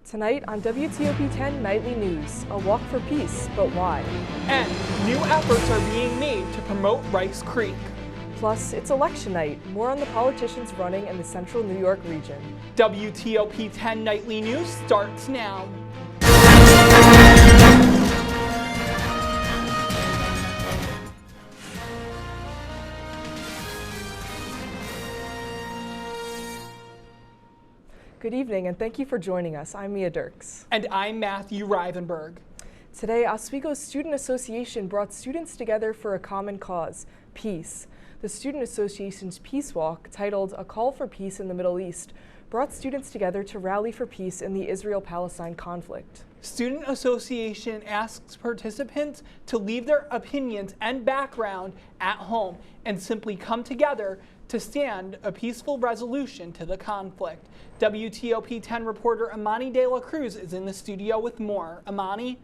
Tonight on WTOP-10 Nightly News, a walk for peace, but why? And new efforts are being made to promote Rice Creek. Plus, it's election night. More on the politicians running in the central New York region. WTOP-10 Nightly News starts now. Good evening, and thank you for joining us. I'm Mia Dirks. And I'm Matthew Rivenberg. Today, Oswego's Student Association brought students together for a common cause, peace. The Student Association's Peace Walk, titled A Call for Peace in the Middle East, brought students together to rally for peace in the Israel-Palestine conflict. Student Association asks participants to leave their opinions and background at home and simply come together to stand a peaceful resolution to the conflict. WTOP-10 reporter Amani De La Cruz is in the studio with more. Amani?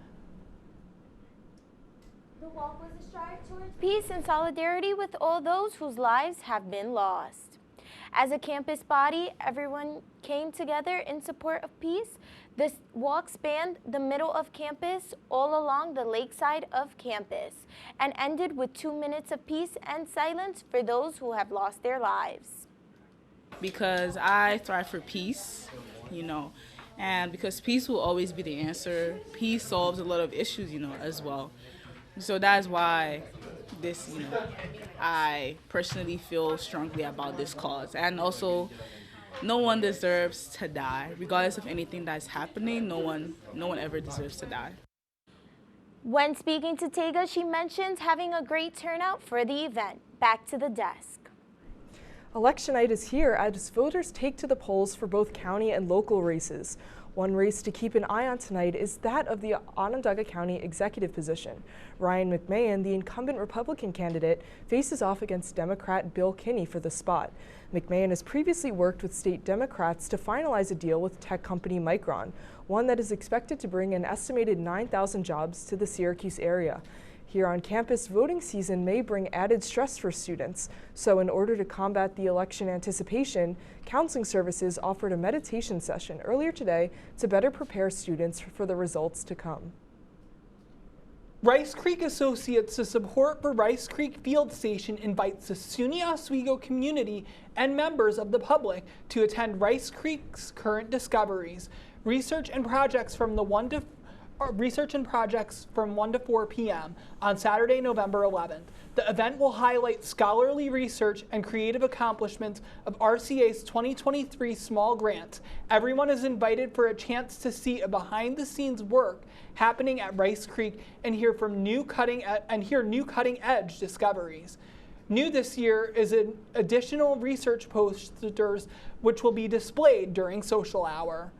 The walk was a strive towards peace and solidarity with all those whose lives have been lost. As a campus body, everyone came together in support of peace. This walk spanned the middle of campus all along the lakeside of campus and ended with 2 minutes of peace and silence for those who have lost their lives. Because I thrive for peace, and because peace will always be the answer. Peace solves a lot of issues, as well. So that's why I personally feel strongly about this cause. And also, no one deserves to die. Regardless of anything that's happening, no one ever deserves to die. When speaking to Tega, she mentioned having a great turnout for the event. Back to the desk. Election night is here as voters take to the polls for both county and local races. One race to keep an eye on tonight is that of the Onondaga County executive position. Ryan McMahon, the incumbent Republican candidate, faces off against Democrat Bill Kinney for the spot. McMahon has previously worked with state Democrats to finalize a deal with tech company Micron, one that is expected to bring an estimated 9,000 jobs to the Syracuse area. Here on campus, voting season may bring added stress for students. So in order to combat the election anticipation, counseling services offered a meditation session earlier today to better prepare students for the results to come. Rice Creek Associates to support for Rice Creek Field Station invites the SUNY Oswego community and members of the public to attend Rice Creek's current discoveries, research and projects from 1 to 4 p.m. on Saturday, November 11th. The event will highlight scholarly research and creative accomplishments of RCA's 2023 small grants. Everyone is invited for a chance to see a behind-the-scenes work happening at Rice Creek and hear new cutting-edge discoveries. New this year is an additional research posters which will be displayed during social hour.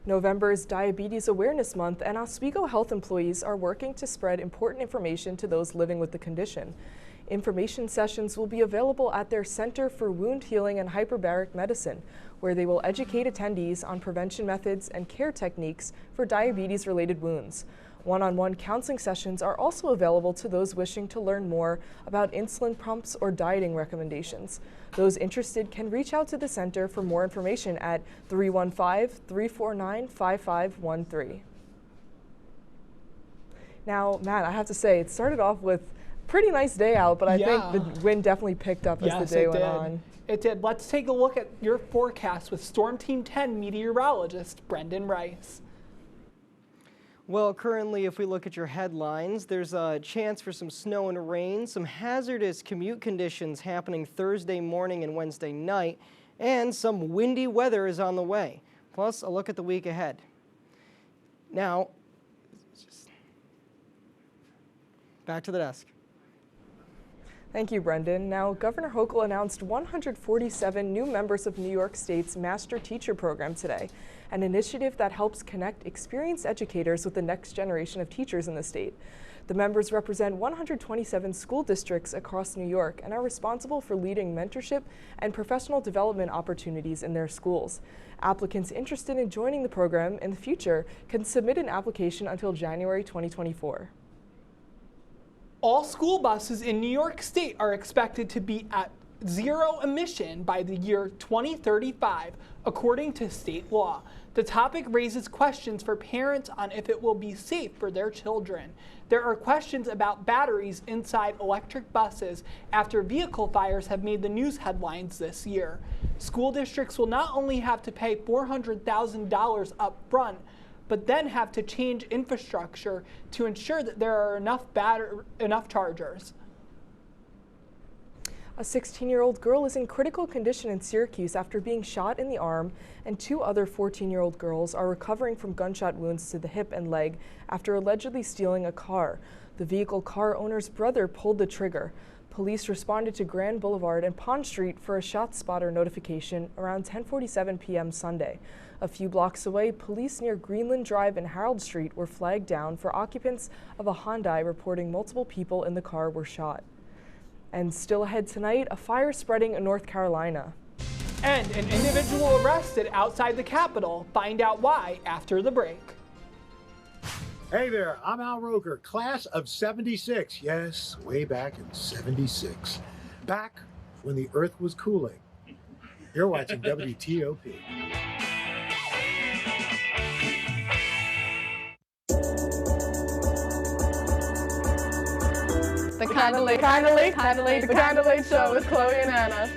November is Diabetes Awareness Month, and Oswego health employees are working to spread important information to those living with the condition. Information sessions will be available at their Center for Wound Healing and Hyperbaric Medicine, where they will educate attendees on prevention methods and care techniques for diabetes-related wounds. One-on-one counseling sessions are also available to those wishing to learn more about insulin pumps or dieting recommendations. Those interested can reach out to the center for more information at 315-349-5513. Now, Matt, I have to say, it started off with a pretty nice day out, but I think the wind definitely picked up as the day went on. It did. Let's take a look at your forecast with Storm Team 10 meteorologist Brendan Rice. Well, currently, if we look at your headlines, there's a chance for some snow and rain, some hazardous commute conditions happening Thursday morning and Wednesday night, and some windy weather is on the way. Plus, a look at the week ahead. Now, back to the desk. Thank you, Brendan. Now, Governor Hochul announced 147 new members of New York State's Master Teacher Program today, an initiative that helps connect experienced educators with the next generation of teachers in the state. The members represent 127 school districts across New York and are responsible for leading mentorship and professional development opportunities in their schools. Applicants interested in joining the program in the future can submit an application until January 2024. All school buses in New York State are expected to be at zero emission by the year 2035, according to state law. The topic raises questions for parents on if it will be safe for their children. There are questions about batteries inside electric buses after vehicle fires have made the news headlines this year. School districts will not only have to pay $400,000 up front, but then have to change infrastructure to ensure that there are enough chargers. A 16-year-old girl is in critical condition in Syracuse after being shot in the arm, and 2 other 14-year-old girls are recovering from gunshot wounds to the hip and leg after allegedly stealing a car. The vehicle car owner's brother pulled the trigger. Police responded to Grand Boulevard and Pond Street for a shot spotter notification around 10:47 p.m. Sunday. A few blocks away, police near Greenland Drive and Harold Street were flagged down for occupants of a Hyundai reporting multiple people in the car were shot. And still ahead tonight, a fire spreading in North Carolina. And an individual arrested outside the Capitol. Find out why after the break. Hey there, I'm Al Roker, class of 76. Yes, way back in 76. Back when the earth was cooling. You're watching WTOP. The Kinda Late Show with Chloe and Anna.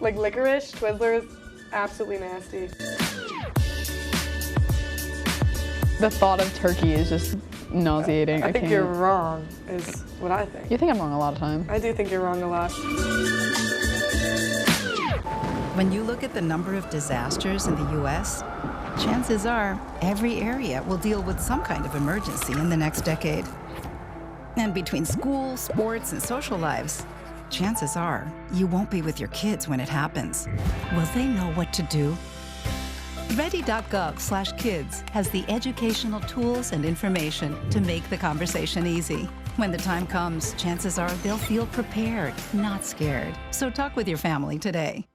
Like licorice, Twizzlers, absolutely nasty. The thought of turkey is just nauseating. I think you're wrong, is what I think. You think I'm wrong a lot of times. I do think you're wrong a lot. When you look at the number of disasters in the U.S., chances are every area will deal with some kind of emergency in the next decade. And between school, sports, and social lives, chances are you won't be with your kids when it happens. Will they know what to do? Ready.gov/kids has the educational tools and information to make the conversation easy. When the time comes, chances are they'll feel prepared, not scared. So talk with your family today.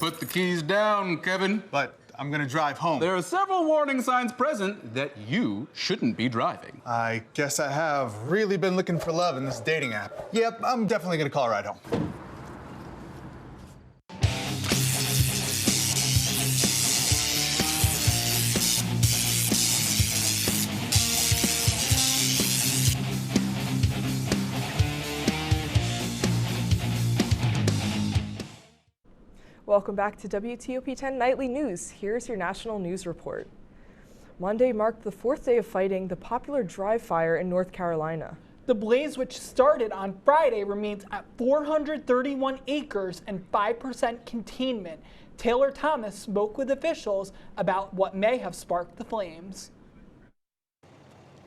Put the keys down, Kevin. But I'm gonna drive home. There are several warning signs present that you shouldn't be driving. I guess I have really been looking for love in this dating app. Yep, I'm definitely gonna call a ride home. Welcome back to WTOP-10 Nightly News. Here's your national news report. Monday marked the 4th day of fighting the popular Drive fire in North Carolina. The blaze, which started on Friday, remains at 431 acres and 5% containment. Taylor Thomas spoke with officials about what may have sparked the flames.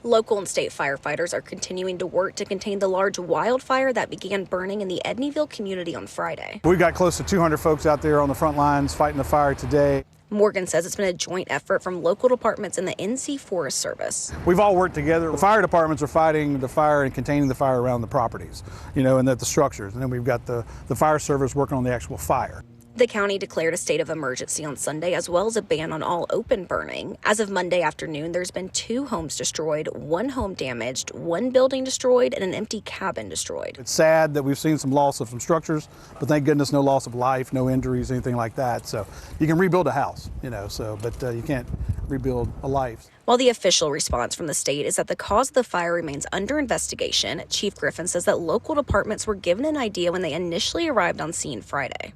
Local and state firefighters are continuing to work to contain the large wildfire that began burning in the Edneyville community on Friday. We've got close to 200 folks out there on the front lines fighting the fire today. Morgan says it's been a joint effort from local departments and the NC Forest Service. We've all worked together. The fire departments are fighting the fire and containing the fire around the properties, and the structures. And then we've got the fire service working on the actual fire. The county declared a state of emergency on Sunday, as well as a ban on all open burning. As of Monday afternoon, there's been 2 homes destroyed, 1 home damaged, 1 building destroyed, and an empty cabin destroyed. It's sad that we've seen some loss of some structures, but thank goodness no loss of life, no injuries, anything like that. So you can rebuild a house, but you can't rebuild a life. While the official response from the state is that the cause of the fire remains under investigation, Chief Griffin says that local departments were given an idea when they initially arrived on scene Friday.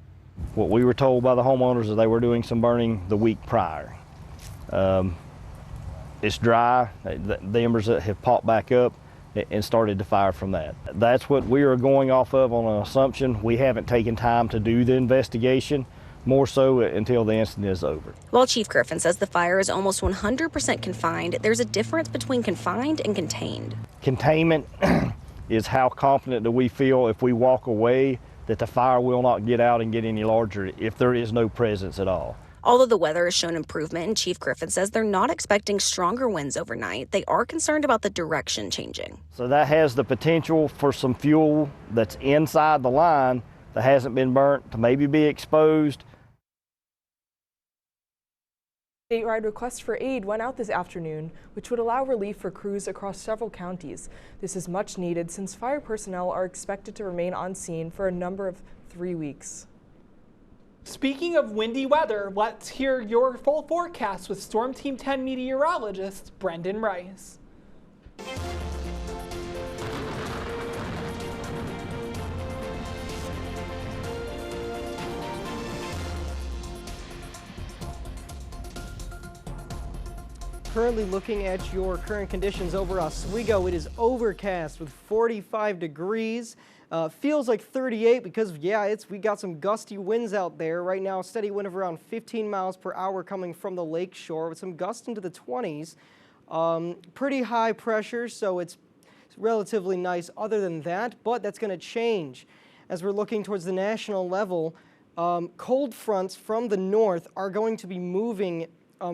What we were told by the homeowners is they were doing some burning the week prior. It's dry, the embers have popped back up and started to fire from that. That's what we are going off of on an assumption. We haven't taken time to do the investigation, more so until the incident is over. While Chief Griffin says the fire is almost 100% confined, there's a difference between confined and contained. Containment is how confident do we feel if we walk away that the fire will not get out and get any larger if there is no presence at all. Although the weather has shown improvement, and Chief Griffin says they're not expecting stronger winds overnight, they are concerned about the direction changing. So that has the potential for some fuel that's inside the line that hasn't been burnt to maybe be exposed. Statewide request for aid went out this afternoon, which would allow relief for crews across several counties. This is much needed since fire personnel are expected to remain on scene for a number of 3 weeks. Speaking of windy weather, let's hear your full forecast with Storm Team 10 meteorologist Brendan Rice. Currently looking at your current conditions over Oswego, it is overcast with 45 degrees. Feels like 38 because, yeah, we got some gusty winds out there. Right now, steady wind of around 15 miles per hour coming from the lake shore with some gusts into the 20s. Pretty high pressure, so it's relatively nice other than that, but that's going to change. As we're looking towards the national level, cold fronts from the north are going to be moving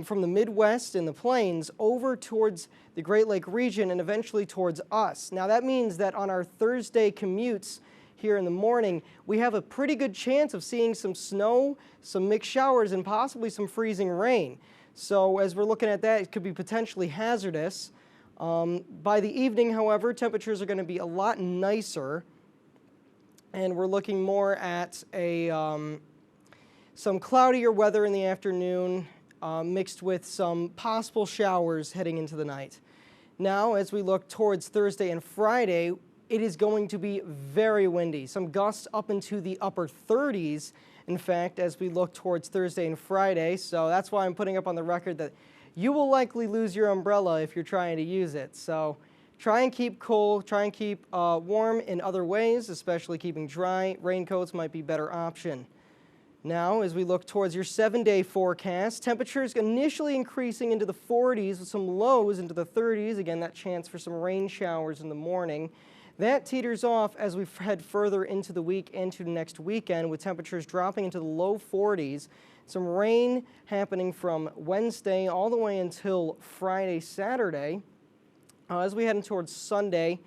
from the Midwest and the plains over towards the Great Lake region and eventually towards us. Now that means that on our Thursday commutes here in the morning, we have a pretty good chance of seeing some snow, some mixed showers, and possibly some freezing rain. So as we're looking at that, it could be potentially hazardous. By the evening, however, temperatures are going to be a lot nicer, and we're looking more at some cloudier weather in the afternoon, mixed with some possible showers heading into the night. Now, as we look towards Thursday and Friday, it is going to be very windy. Some gusts up into the upper 30s, in fact, as we look towards Thursday and Friday. So that's why I'm putting up on the record that you will likely lose your umbrella if you're trying to use it. So try and keep cool, try and keep warm in other ways, especially keeping dry. Raincoats might be a better option. Now, as we look towards your 7-day forecast, temperatures initially increasing into the 40s with some lows into the 30s. Again, that chance for some rain showers in the morning. That teeters off as we head further into the week and to next weekend with temperatures dropping into the low 40s. Some rain happening from Wednesday all the way until Friday, Saturday. As we head in towards Sunday,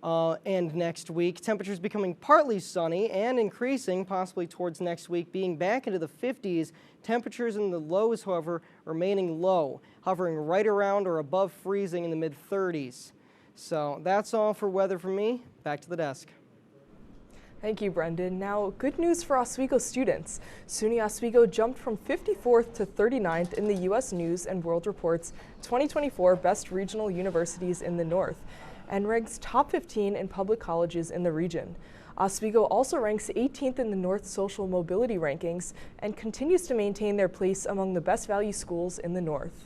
and next week, temperatures becoming partly sunny and increasing possibly towards next week, being back into the 50s. Temperatures in the lows, however, remaining low, hovering right around or above freezing in the mid-30s. So that's all for weather from me. Back to the desk. Thank you, Brendan. Now, good news for Oswego students. SUNY Oswego jumped from 54th to 39th in the U.S. News and World Report's 2024 Best Regional Universities in the North, and ranks top 15 in public colleges in the region. Oswego also ranks 18th in the North Social Mobility Rankings and continues to maintain their place among the best value schools in the North.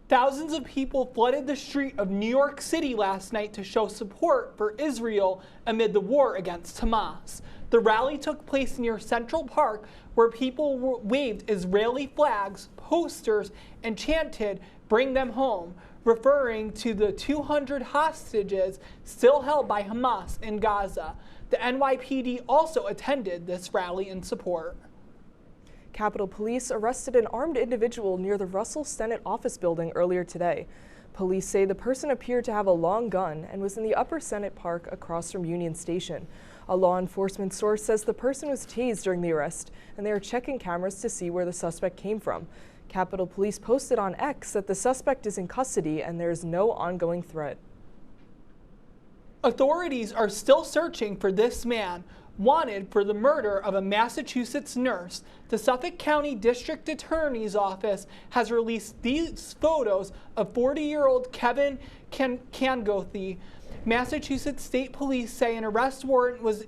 Thousands of people flooded the street of New York City last night to show support for Israel amid the war against Hamas. The rally took place near Central Park, where people waved Israeli flags, posters, and chanted, "Bring them home," referring to the 200 hostages still held by Hamas in Gaza. The NYPD also attended this rally in support. Capitol Police arrested an armed individual near the Russell Senate office building earlier today. Police say the person appeared to have a long gun and was in the Upper Senate Park across from Union Station. A law enforcement source says the person was tased during the arrest, and they are checking cameras to see where the suspect came from. Capitol Police posted on X that the suspect is in custody and there is no ongoing threat. Authorities are still searching for this man, wanted for the murder of a Massachusetts nurse. The Suffolk County District Attorney's Office has released these photos of 40-year-old Kevin Cangothy. Massachusetts State Police say an arrest warrant was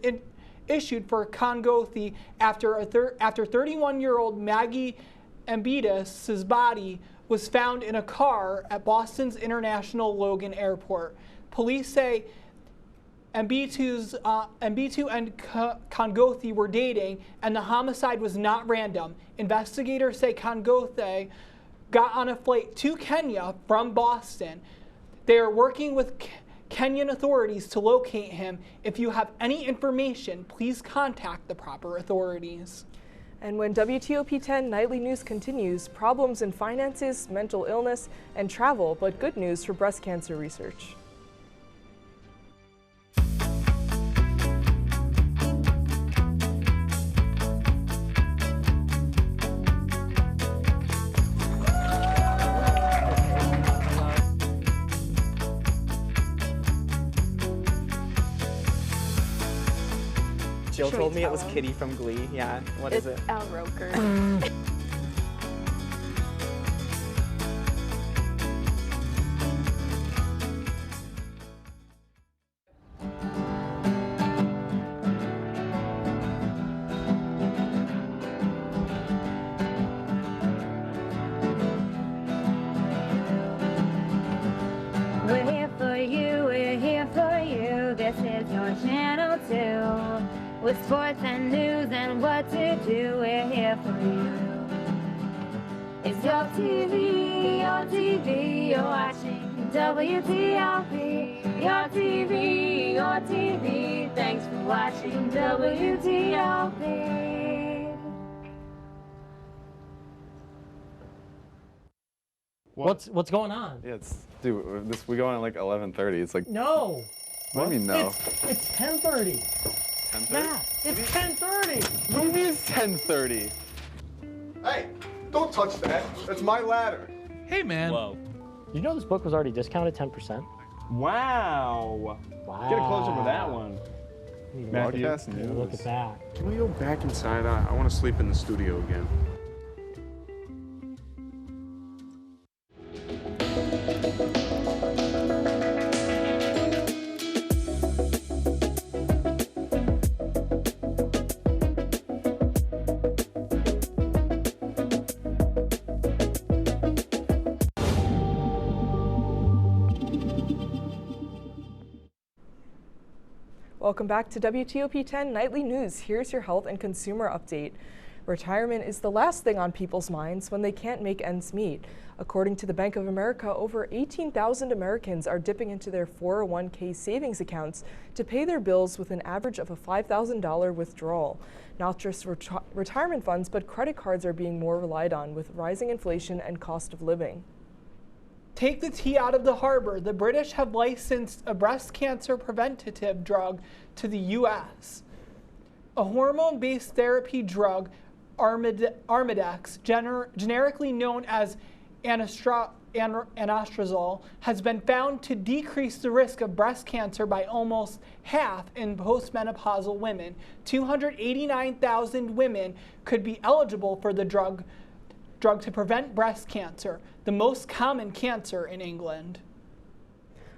issued for Cangothy after 31-year-old Maggie Ambitus' body was found in a car at Boston's International Logan Airport. Police say Ambitu and Cangothy were dating, and the homicide was not random. Investigators say Cangothy got on a flight to Kenya from Boston. They are working with Kenyan authorities to locate him. If you have any information, please contact the proper authorities. And when WTOP-10 Nightly News continues, problems in finances, mental illness, and travel, but good news for breast cancer research. Jill told me it was Kitty from Glee. Yeah, what is it? It's Al Roker. We're here for you, we're here for you. This is your channel 2. With sports and news and what to do, we're here for you. It's your TV, you're watching WTOP. Your TV, thanks for watching WTOP. What's going on? Yeah, dude, we go on at like 11:30. It's like No. What do you mean no? It's 10:30. 10:30? Yeah, it's 10:30. What do you mean it's 10:30? Hey, don't touch that. That's my ladder. Hey, man. Whoa. You know this book was already discounted 10%? Wow. Get a close up of that one. Matthew, Broadcast news. look at that. Can we go back inside? I want to sleep in the studio again. Welcome back to WTOP-10 Nightly News. Here's your health and consumer update. Retirement is the last thing on people's minds when they can't make ends meet. According to the Bank of America, over 18,000 Americans are dipping into their 401k savings accounts to pay their bills with an average of a $5,000 withdrawal. Not just retirement funds, but credit cards are being more relied on with rising inflation and cost of living. Take the tea out of the harbor. The British have licensed a breast cancer preventative drug to the U.S. A hormone-based therapy drug, Arimidex, generically known as anastrozole, has been found to decrease the risk of breast cancer by almost half in postmenopausal women. 289,000 women could be eligible for the drug to prevent breast cancer, the most common cancer in England.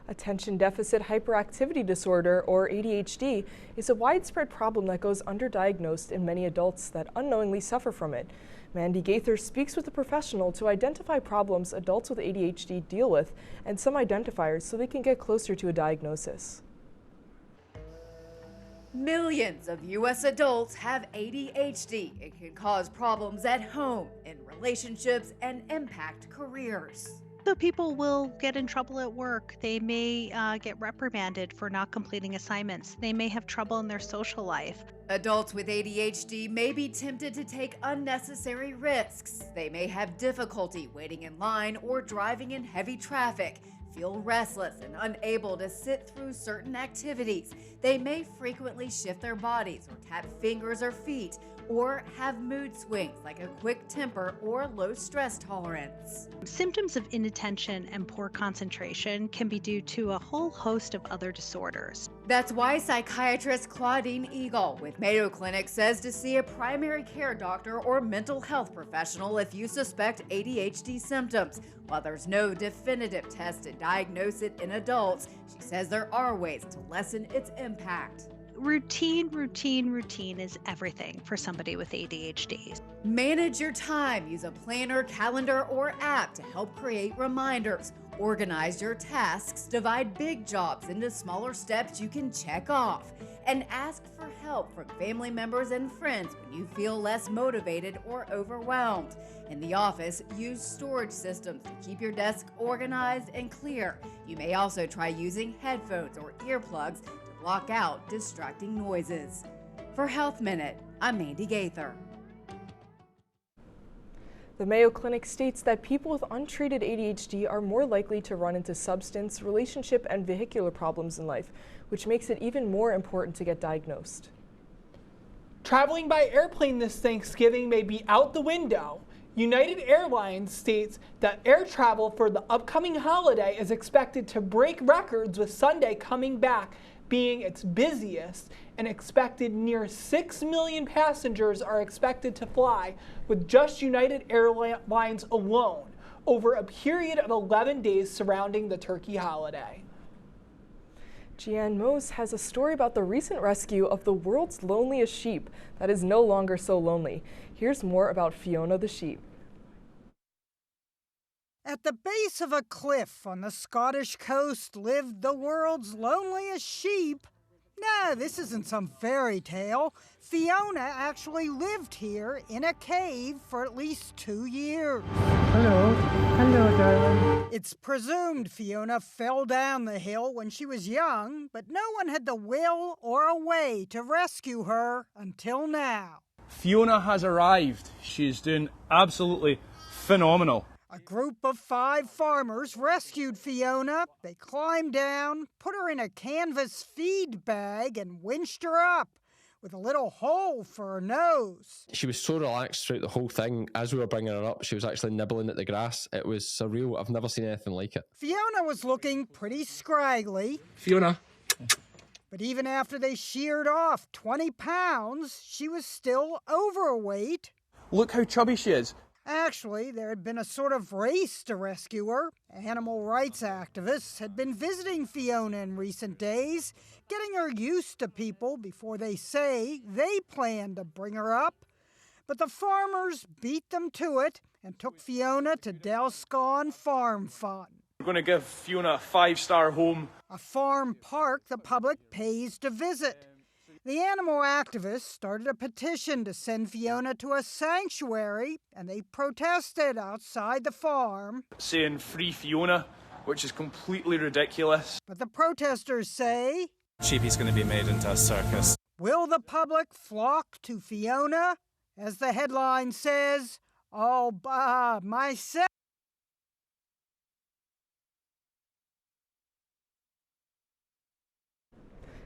Attention deficit hyperactivity disorder, or ADHD, is a widespread problem that goes underdiagnosed in many adults that unknowingly suffer from it. Mandy Gaither speaks with a professional to identify problems adults with ADHD deal with and some identifiers so they can get closer to a diagnosis. Millions of U.S. adults have ADHD. It can cause problems at home, in relationships, and impact careers. So people will get in trouble at work. They may get reprimanded for not completing assignments. They may have trouble in their social life. Adults with ADHD may be tempted to take unnecessary risks. They may have difficulty waiting in line or driving in heavy traffic, feel restless and unable to sit through certain activities. They may frequently shift their bodies or tap fingers or feet, or have mood swings like a quick temper or low stress tolerance. Symptoms of inattention and poor concentration can be due to a whole host of other disorders. That's why psychiatrist Claudine Eagle with Mayo Clinic says to see a primary care doctor or mental health professional if you suspect ADHD symptoms. While there's no definitive test to diagnose it in adults, she says there are ways to lessen its impact. Routine is everything for somebody with ADHD. Manage your time. Use a planner, calendar, or app to help create reminders. Organize your tasks. Divide big jobs into smaller steps you can check off. And ask for help from family members and friends when you feel less motivated or overwhelmed. In the office, use storage systems to keep your desk organized and clear. You may also try using headphones or earplugs to block out distracting noises. For Health Minute, I'm Mandy Gaither. The Mayo Clinic states that people with untreated ADHD are more likely to run into substance, relationship, and vehicular problems in life, which makes it even more important to get diagnosed. Traveling by airplane this Thanksgiving may be out the window. United Airlines states that air travel for the upcoming holiday is expected to break records, with Sunday coming back being its busiest, and expected near 6 million passengers are expected to fly with just United Airlines alone over a period of 11 days surrounding the turkey holiday. Jeanne Mose has a story about the recent rescue of the world's loneliest sheep that is no longer so lonely. Here's more about Fiona the sheep. At the base of a cliff on the Scottish coast lived the world's loneliest sheep. No, this isn't some fairy tale. Fiona actually lived here in a cave for at least 2 years. Hello. Hello, darling. It's presumed Fiona fell down the hill when she was young, but no one had the will or a way to rescue her until now. Fiona has arrived. She's doing absolutely phenomenal. A group of 5 farmers rescued Fiona. They climbed down, put her in a canvas feed bag, and winched her up with a little hole for her nose. She was so relaxed throughout the whole thing. As we were bringing her up, she was actually nibbling at the grass. It was surreal. I've never seen anything like it. Fiona was looking pretty scraggly. Fiona. But even after they sheared off 20 pounds, she was still overweight. Look how chubby she is. Actually, there had been a sort of race to rescue her. Animal rights activists had been visiting Fiona in recent days, getting her used to people before they say they planned to bring her up. But the farmers beat them to it and took Fiona to Delscon Farm Fun. We're going to give Fiona a 5-star home. A farm park the public pays to visit. The animal activists started a petition to send Fiona to a sanctuary, and they protested outside the farm. Saying free Fiona, which is completely ridiculous. But the protesters say, Cheapy's going to be made into a circus. will the public flock to Fiona? As the headline says, all by myself.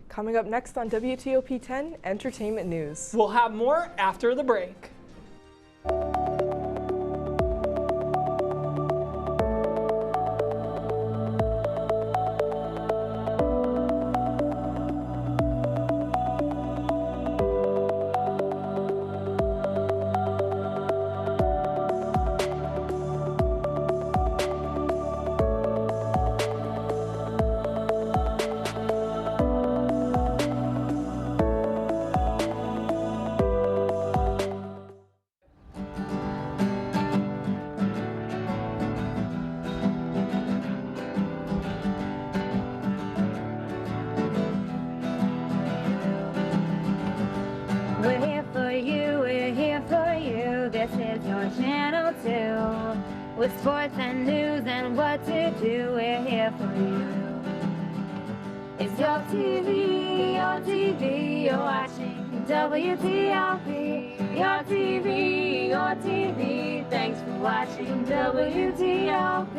Coming up next on WTOP-10, Entertainment News. We'll have more after the break. We're here for you, we're here for you. This is your channel 2. With sports and news and what to do, we're here for you. It's your TV, you're watching WTOP. Your TV, thanks for watching WTOP.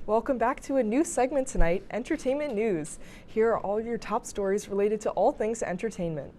Welcome back to a new segment tonight, Entertainment News. Here are all your top stories related to all things entertainment.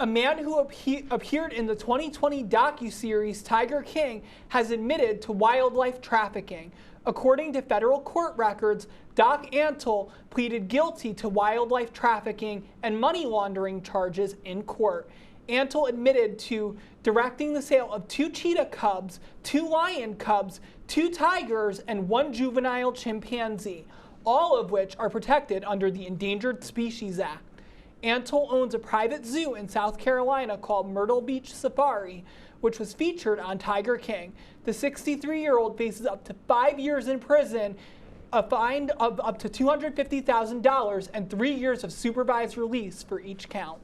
A man who appeared in the 2020 docuseries Tiger King has admitted to wildlife trafficking. According to federal court records, Doc Antle pleaded guilty to wildlife trafficking and money laundering charges in court. Antle admitted to directing the sale of 2 cheetah cubs, 2 lion cubs, 2 tigers, and 1 juvenile chimpanzee, all of which are protected under the Endangered Species Act. Antle owns a private zoo in South Carolina called Myrtle Beach Safari, which was featured on Tiger King. The 63-year-old faces up to 5 years in prison, a fine of up to $250,000, and 3 years of supervised release for each count.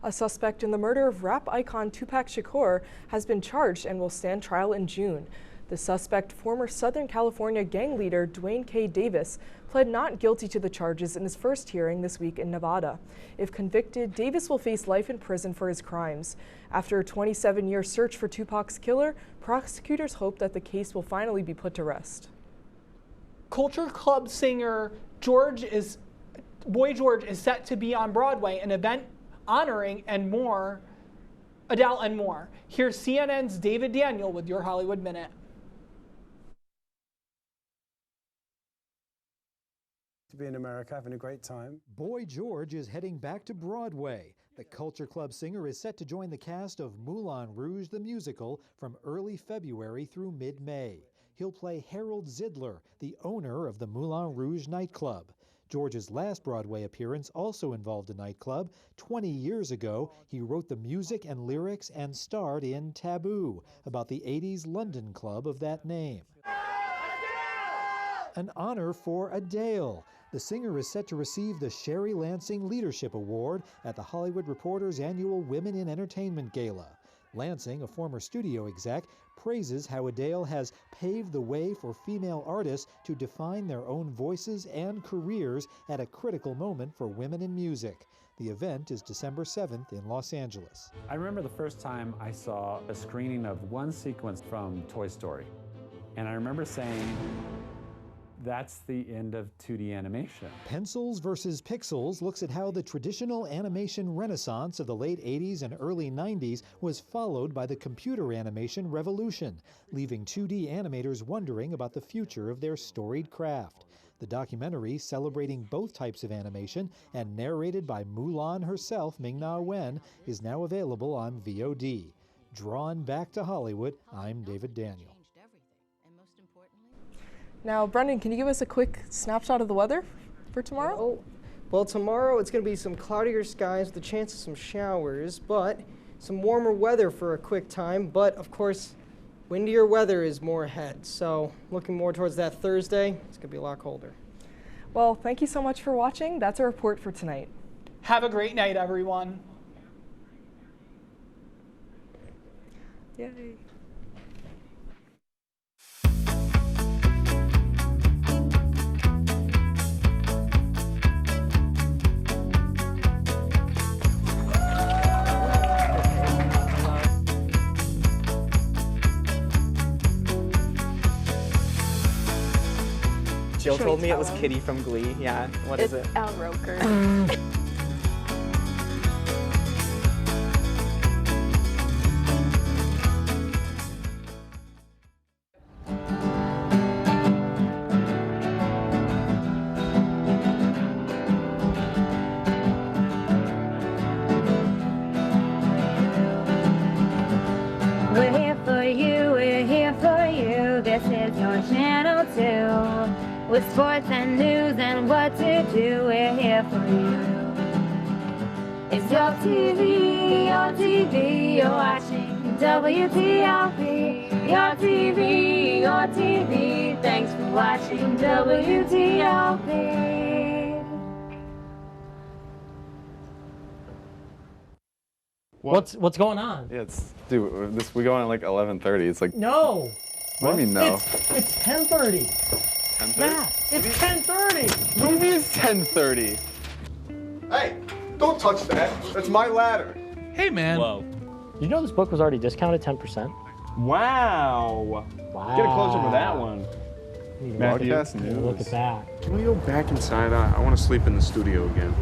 A suspect in the murder of rap icon Tupac Shakur has been charged and will stand trial in June. The suspect, former Southern California gang leader Dwayne K. Davis, pled not guilty to the charges in his first hearing this week in Nevada. If convicted, Davis will face life in prison for his crimes. After a 27-year search for Tupac's killer, prosecutors hope that the case will finally be put to rest. Culture Club singer Boy George is set to be on Broadway, an event honoring Adele and more. Here's CNN's David Daniel with your Hollywood Minute. To be in America, having a great time. Boy George is heading back to Broadway. The Culture Club singer is set to join the cast of Moulin Rouge the musical from early February through mid-May. He'll play Harold Zidler, the owner of the Moulin Rouge nightclub. George's last Broadway appearance also involved a nightclub. 20 years ago, he wrote the music and lyrics and starred in Taboo, about the 80s London club of that name. An honor for Adele. The singer is set to receive the Sherry Lansing Leadership Award at the Hollywood Reporter's annual Women in Entertainment Gala. Lansing, a former studio exec, praises how Adele has paved the way for female artists to define their own voices and careers at a critical moment for women in music. The event is December 7th in Los Angeles. I remember the first time I saw a screening of one sequence from Toy Story, and I remember saying, that's the end of 2D animation. Pencils versus Pixels looks at how the traditional animation renaissance of the late 80s and early 90s was followed by the computer animation revolution, leaving 2D animators wondering about the future of their storied craft. The documentary, celebrating both types of animation and narrated by Mulan herself, Ming-Na Wen, is now available on VOD. Drawn back to Hollywood, I'm David Daniel. Now, Brendan, can you give us a quick snapshot of the weather for tomorrow? Well, tomorrow it's going to be some cloudier skies with a chance of some showers, but some warmer weather for a quick time. But, of course, windier weather is more ahead. So looking more towards that Thursday, it's going to be a lot colder. Well, thank you so much for watching. That's our report for tonight. Have a great night, everyone. Yay. Jill told me it was Kitty from Glee. Yeah, what is it? Al Roker. We're here for you, we're here for you. This is your channel 2. With sports and news and what to do, we're here for you. It's your TV, you're watching WTOP. Your TV, thanks for watching WTOP. What's going on? Yeah, dude, we go on at like 11:30. It's like No. What do you mean no? It's 10:30. 10:30? Yeah, it's 10:30. What do you mean it's 10:30? Hey, don't touch that. That's my ladder. Hey, man. Whoa. You know this book was already discounted 10%? Wow. Get a closer with that one. Broadcast news. Look at that. Can we go back inside? I want to sleep in the studio again.